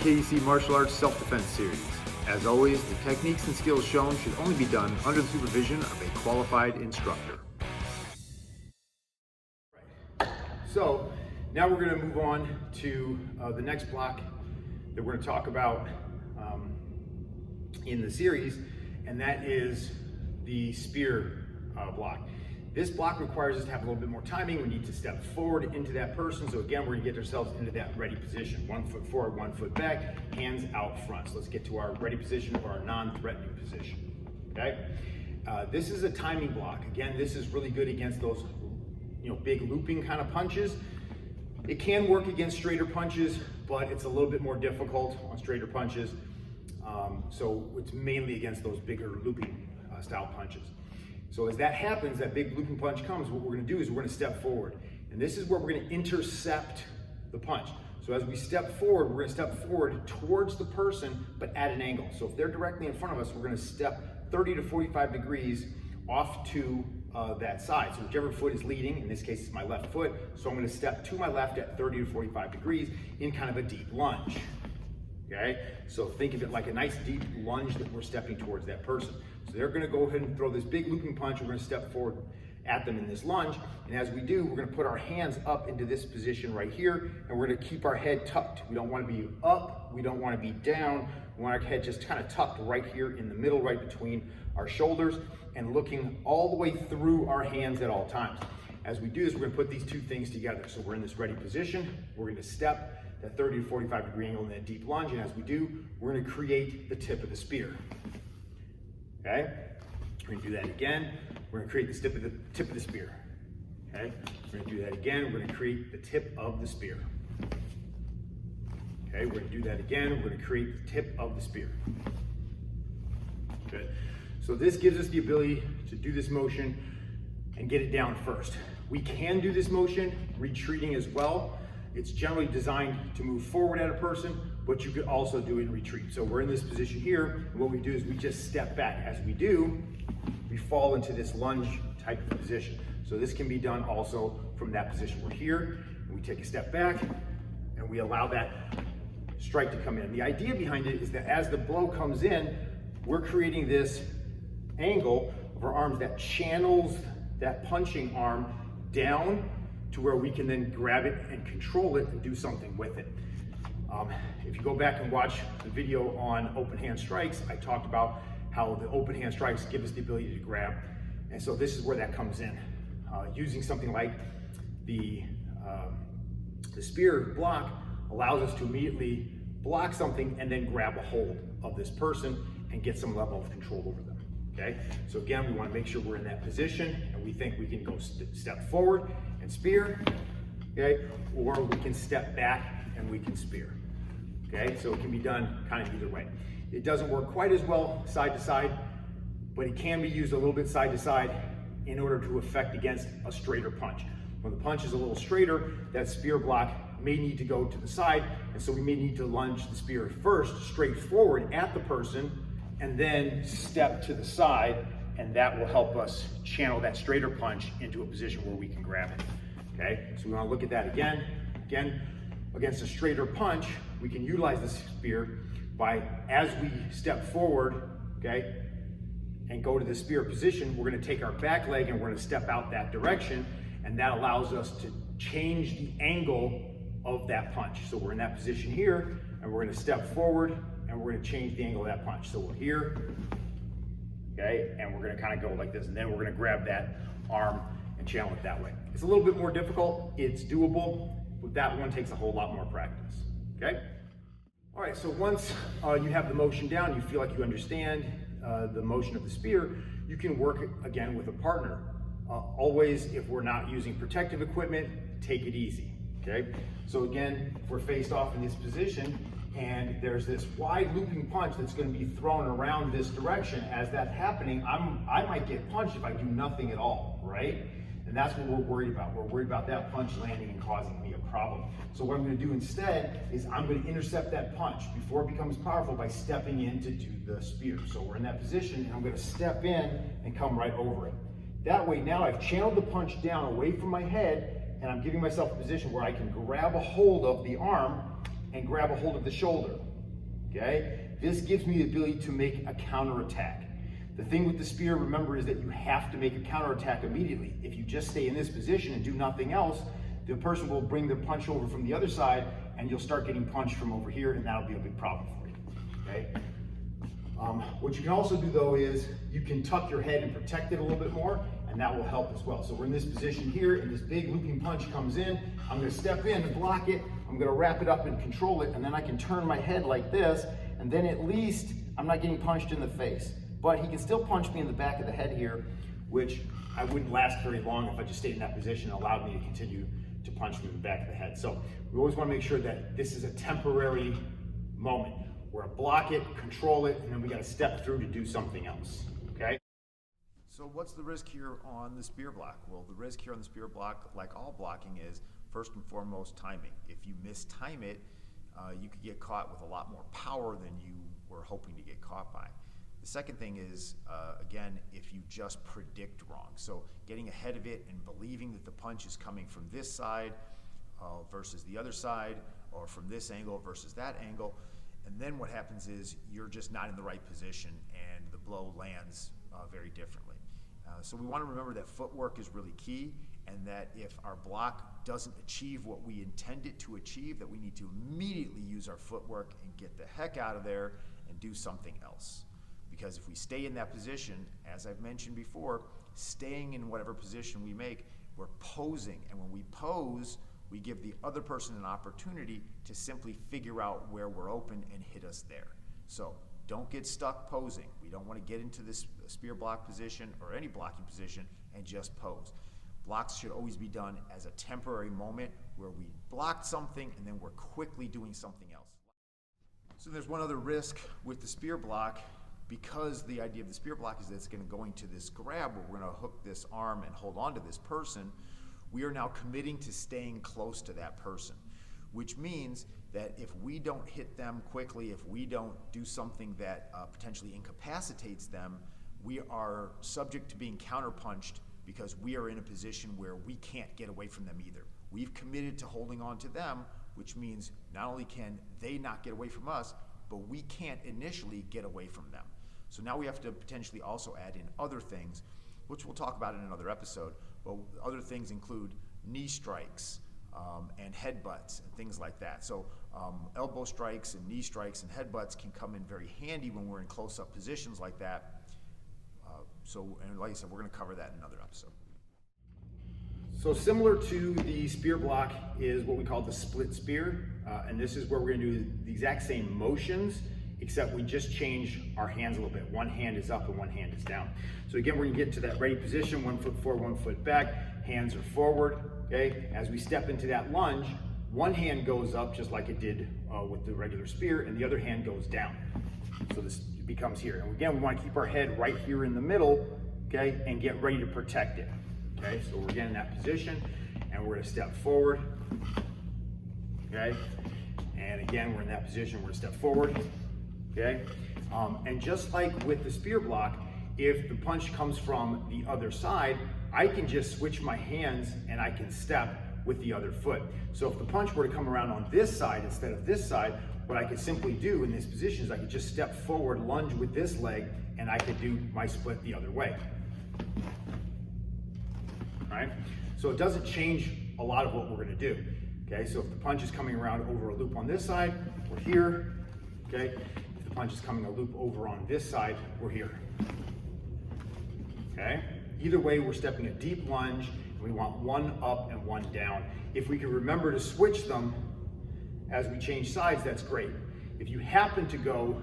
KDC Martial Arts Self-Defense Series. As always, the techniques and skills shown should only be done under the supervision of a qualified instructor. So now we're going to move on to the next block that we're going to talk about in the series, and that is the spear block. This block requires us to have a little bit more timing. We need to step forward into that person. So again, we're going to get ourselves into that ready position. 1 foot forward, 1 foot back, hands out front. So let's get to our ready position or our non-threatening position. Okay. This is a timing block. Again, this is really good against those, big looping kind of punches. It can work against straighter punches, but it's a little bit more difficult on straighter punches. So it's mainly against those bigger looping style punches. So as that happens, that big looping punch comes, what we're going to do is we're going to step forward. And this is where we're going to intercept the punch. So as we step forward, we're going to step forward towards the person, but at an angle. So if they're directly in front of us, we're going to step 30 to 45 degrees off to that side. So whichever foot is leading, in this case it's my left foot, so I'm going to step to my left at 30 to 45 degrees in kind of a deep lunge. Okay, so think of it like a nice deep lunge that we're stepping towards that person. So they're going to go ahead and throw this big looping punch. We're going to step forward at them in this lunge. And as we do, we're going to put our hands up into this position right here. And we're going to keep our head tucked. We don't want to be up. We don't want to be down. We want our head just kind of tucked right here in the middle, right between our shoulders, and looking all the way through our hands at all times. As we do this, we're going to put these two things together. So we're in this ready position. We're going to step that 30 to 45 degree angle in that deep lunge. And as we do, we're going to create the tip of the spear. Okay, we're going to do that again. We're going to create the tip of the spear. Okay, we're going to do that again. We're going to create the tip of the spear. Okay, we're going to do that again. We're going to create the tip of the spear. Good. So this gives us the ability to do this motion and get it down first. We can do this motion retreating as well. It's generally designed to move forward at a person, but you could also do it in retreat. So we're in this position here, and what we do is we just step back. As we do, we fall into this lunge type of position. So this can be done also from that position. We're here, and we take a step back, and we allow that strike to come in. The idea behind it is that as the blow comes in, we're creating this angle of our arms that channels that punching arm down to where we can then grab it and control it and do something with it. If you go back and watch the video on open hand strikes, I talked about how the open hand strikes give us the ability to grab. And so this is where that comes in. Using something like the spear block allows us to immediately block something and then grab a hold of this person and get some level of control over them. Okay, so again, we want to make sure we're in that position, and we think we can go step forward and spear, okay, or we can step back and we can spear. Okay, so it can be done kind of either way. It doesn't work quite as well side to side, but it can be used a little bit side to side in order to affect against a straighter punch. When the punch is a little straighter, that spear block may need to go to the side, and so we may need to lunge the spear first straight forward at the person, and then step to the side, and that will help us channel that straighter punch into a position where we can grab it. Okay, so we want to look at that again. Again, against a straighter punch, we can utilize the spear by, as we step forward, okay, and go to the spear position, we're going to take our back leg and we're going to step out that direction, and that allows us to change the angle of that punch. So we're in that position here, and we're going to step forward, and we're going to change the angle of that punch. So we're here, okay, and we're going to kind of go like this, and then we're going to grab that arm and channel it that way. It's a little bit more difficult. It's doable, but that one takes a whole lot more practice, okay? All right, so once you have the motion down, you feel like you understand the motion of the spear, you can work again with a partner. Always, if we're not using protective equipment, take it easy, okay? So again, if we're faced off in this position, and there's this wide looping punch that's going to be thrown around this direction. As that's happening, I might get punched if I do nothing at all, right? And that's what we're worried about. We're worried about that punch landing and causing me a problem. So what I'm going to do instead is I'm going to intercept that punch before it becomes powerful by stepping in to do the spear. So we're in that position, and I'm going to step in and come right over it. That way, now I've channeled the punch down away from my head, and I'm giving myself a position where I can grab a hold of the arm and grab a hold of the shoulder. okay? This gives me the ability to make a counterattack. The thing with the spear, remember, is that you have to make a counterattack immediately. If you just stay in this position and do nothing else, the person will bring their punch over from the other side and you'll start getting punched from over here, and that'll be a big problem for you, okay? What you can also do though is you can tuck your head and protect it a little bit more, and that will help as well. So we're in this position here, and this big looping punch comes in. I'm gonna step in and block it. I'm gonna wrap it up and control it, and then I can turn my head like this, and then at least I'm not getting punched in the face. But he can still punch me in the back of the head here, which I wouldn't last very long if I just stayed in that position and allowed me to continue to punch me in the back of the head. So we always wanna make sure that this is a temporary moment. We're gonna block it, control it, and then we gotta step through to do something else, okay? So what's the risk here on the spear block? Well, the risk here on the spear block, like all blocking, is first and foremost timing. If you mistime it, you could get caught with a lot more power than you were hoping to get caught by. The second thing is, again, if you just predict wrong. So getting ahead of it and believing that the punch is coming from this side versus the other side, or from this angle versus that angle, and then what happens is you're just not in the right position and the blow lands very differently. So we want to remember that footwork is really key, and that if our block doesn't achieve what we intend it to achieve, that we need to immediately use our footwork and get the heck out of there and do something else. Because if we stay in that position, as I've mentioned before, staying in whatever position we make, we're posing. And when we pose, we give the other person an opportunity to simply figure out where we're open and hit us there. So don't get stuck posing. We don't want to get into this spear block position or any blocking position and just pose. Blocks should always be done as a temporary moment where we blocked something and then we're quickly doing something else. So there's one other risk with the spear block, because the idea of the spear block is that it's going to go into this grab where we're going to hook this arm and hold on to this person. We are now committing to staying close to that person, which means that if we don't hit them quickly, if we don't do something that potentially incapacitates them, we are subject to being counterpunched, because we are in a position where we can't get away from them either. We've committed to holding on to them, which means not only can they not get away from us, but we can't initially get away from them. So now we have to potentially also add in other things, which we'll talk about in another episode. But other things include knee strikes and headbutts and things like that. So elbow strikes and knee strikes and headbutts can come in very handy when we're in close-up positions like that. And like I said, we're going to cover that in another episode. So similar to the spear block is what we call the split spear, and this is where we're going to do the exact same motions, except we just change our hands a little bit. One hand is up and one hand is down. So again, we're going to get to that ready position, 1 foot forward, 1 foot back, hands are forward, okay? As we step into that lunge, one hand goes up just like it did with the regular spear, and the other hand goes down. So this becomes here. And again, we want to keep our head right here in the middle, okay, and get ready to protect it. Okay, so we're getting in that position, and we're going to step forward, okay? And again, we're in that position, we're going to step forward, okay? And just like with the spear block, if the punch comes from the other side, I can just switch my hands and I can step with the other foot. So if the punch were to come around on this side instead of this side, what I could simply do in this position is I could just step forward, lunge with this leg, and I could do my split the other way. Right? So it doesn't change a lot of what we're going to do. Okay, so if the punch is coming around over a loop on this side, we're here. Okay, if the punch is coming a loop over on this side, we're here. Okay, either way, we're stepping a deep lunge, and we want one up and one down. If we can remember to switch them as we change sides, that's great. If you happen to go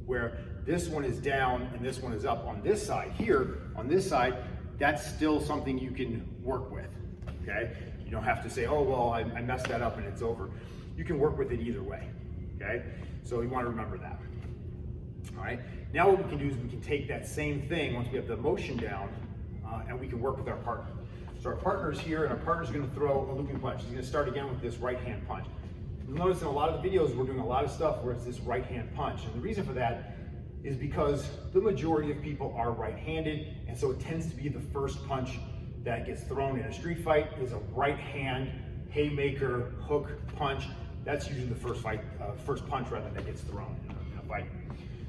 where this one is down and this one is up on this side, here on this side, that's still something you can work with, okay? You don't have to say, oh, well, I messed that up and it's over. You can work with it either way, okay? So you want to remember that, all right? Now what we can do is we can take that same thing once we have the motion down and we can work with our partner. So our partner's here, and our partner's going to throw a looping punch. He's going to start again with this right hand punch. You'll notice in a lot of the videos we're doing a lot of stuff where it's this right hand punch, and the reason for that is because the majority of people are right-handed, and so it tends to be the first punch that gets thrown in a street fight is a right hand haymaker hook punch. That's usually the first punch rather that gets thrown in fight.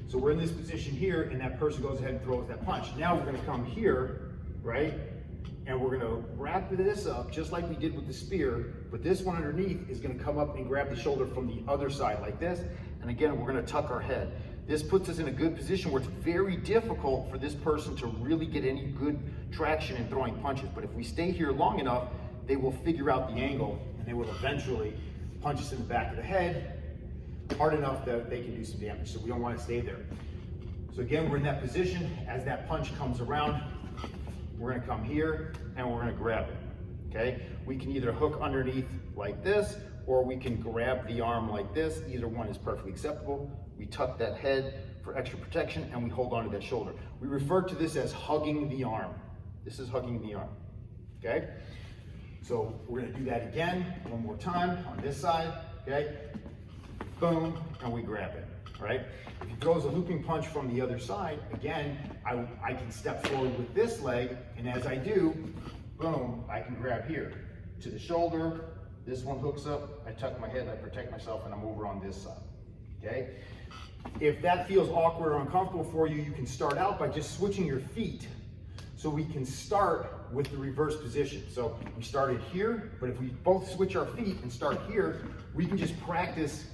So we're in this position here, and that person goes ahead and throws that punch. Now we're gonna come here, right? And we're gonna wrap this up just like we did with the spear, but this one underneath is gonna come up and grab the shoulder from the other side like this. And again, we're gonna tuck our head. This puts us in a good position where it's very difficult for this person to really get any good traction in throwing punches. But if we stay here long enough, they will figure out the angle and they will eventually punch us in the back of the head hard enough that they can do some damage. So we don't want to stay there. So again, we're in that position. As that punch comes around, we're going to come here and we're going to grab it. Okay? We can either hook underneath like this, or we can grab the arm like this. Either one is perfectly acceptable. We tuck that head for extra protection and we hold onto that shoulder. We refer to this as hugging the arm. This is hugging the arm. Okay? So we're going to do that again one more time on this side. Okay? Boom, and we grab it, right? If he throws a looping punch from the other side, again, I can step forward with this leg, and as I do, boom, I can grab here to the shoulder. This one hooks up, I tuck my head, I protect myself, and I'm over on this side, okay? If that feels awkward or uncomfortable for you, you can start out by just switching your feet. So we can start with the reverse position. So we started here, but if we both switch our feet and start here, we can just practice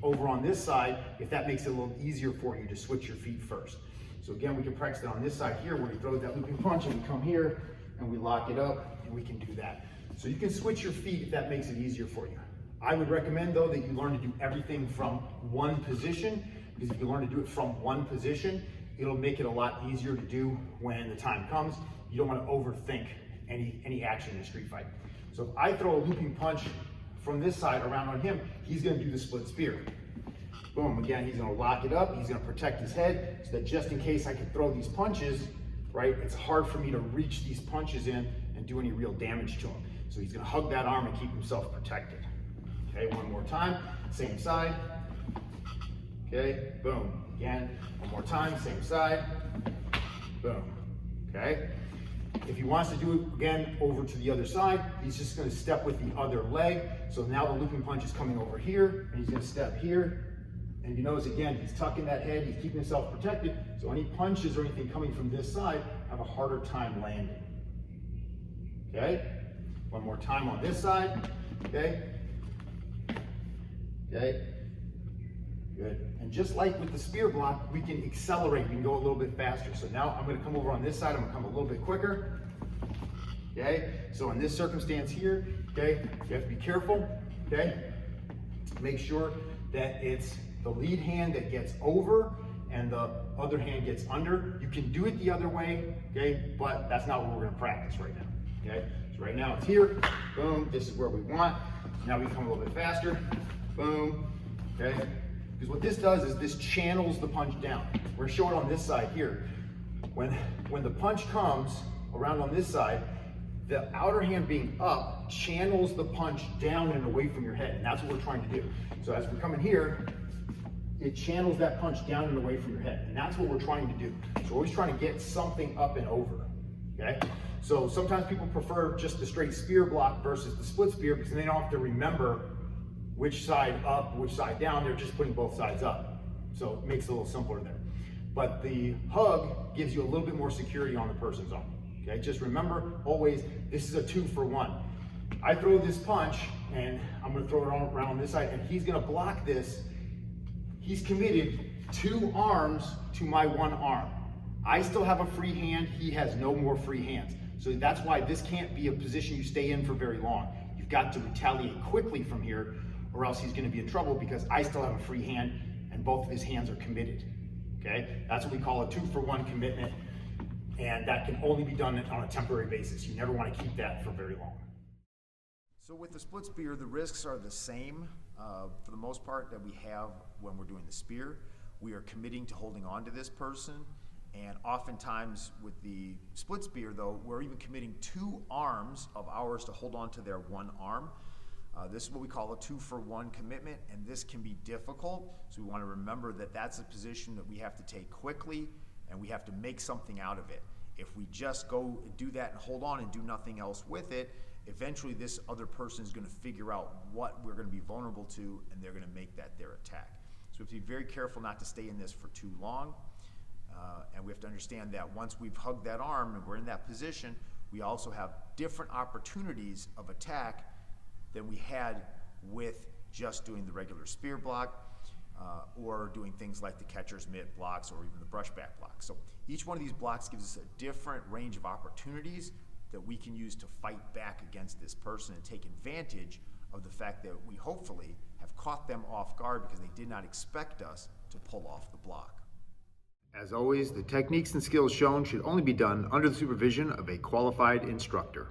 over on this side if that makes it a little easier for you to switch your feet first. So again, we can practice it on this side here where we throw that looping punch and we come here and we lock it up and we can do that. So you can switch your feet if that makes it easier for you. I would recommend though that you learn to do everything from one position, because if you learn to do it from one position, it'll make it a lot easier to do when the time comes. You don't want to overthink any action in a street fight. So if I throw a looping punch from this side around on him, he's going to do the split spear. Boom, again, he's going to lock it up, he's going to protect his head, so that just in case I can throw these punches, right, it's hard for me to reach these punches in and do any real damage to him. So he's going to hug that arm and keep himself protected. Okay, one more time, same side. Okay, boom, again, one more time, same side. Boom, okay. If he wants to do it again over to the other side, he's just going to step with the other leg. So now the looping punch is coming over here, and he's going to step here. And you notice again, he's tucking that head, he's keeping himself protected. So any punches or anything coming from this side have a harder time landing. Okay? One more time on this side. Okay? Okay? Good. And just like with the spear block, we can accelerate, we can go a little bit faster. So now I'm going to come over on this side, I'm going to come a little bit quicker. Okay? So in this circumstance here, okay, you have to be careful. Okay? Make sure that it's the lead hand that gets over and the other hand gets under. You can do it the other way, okay, but that's not what we're going to practice right now. Okay? So right now it's here, boom, this is where we want. Now we come a little bit faster, boom, okay? Because what this does is this channels the punch down. We're showing on this side here. When the punch comes around on this side, the outer hand being up channels the punch down and away from your head, and that's what we're trying to do. So as we're coming here, it channels that punch down and away from your head, and that's what we're trying to do. So we're always trying to get something up and over, okay? So sometimes people prefer just the straight spear block versus the split spear because they don't have to remember which side up, which side down. They're just putting both sides up. So it makes it a little simpler there. But the hug gives you a little bit more security on the person's arm. Okay, just remember always, this is a 2-for-1. I throw this punch and I'm gonna throw it around on this side and he's gonna block this. He's committed 2 arms to my 1 arm. I still have a free hand, he has no more free hands. So that's why this can't be a position you stay in for very long. You've got to retaliate quickly from here or else he's gonna be in trouble because I still have a free hand and both of his hands are committed. Okay, that's what we call a 2-for-1 commitment, and that can only be done on a temporary basis. You never want to keep that for very long. So with the split spear, the risks are the same for the most part that we have when we're doing the spear. We are committing to holding on to this person, and oftentimes with the split spear though, we're even committing 2 arms of ours to hold on to their 1 arm. This is what we call a 2-for-1 commitment, and this can be difficult. So we want to remember that that's a position that we have to take quickly, and we have to make something out of it. If we just go and do that and hold on and do nothing else with it, eventually this other person is going to figure out what we're going to be vulnerable to, and they're going to make that their attack. So we have to be very careful not to stay in this for too long. And we have to understand that once we've hugged that arm and we're in that position, we also have different opportunities of attack than we had with just doing the regular spear block or doing things like the catcher's mitt blocks or even the brushback block. So each one of these blocks gives us a different range of opportunities that we can use to fight back against this person and take advantage of the fact that we hopefully have caught them off guard because they did not expect us to pull off the block. As always, the techniques and skills shown should only be done under the supervision of a qualified instructor.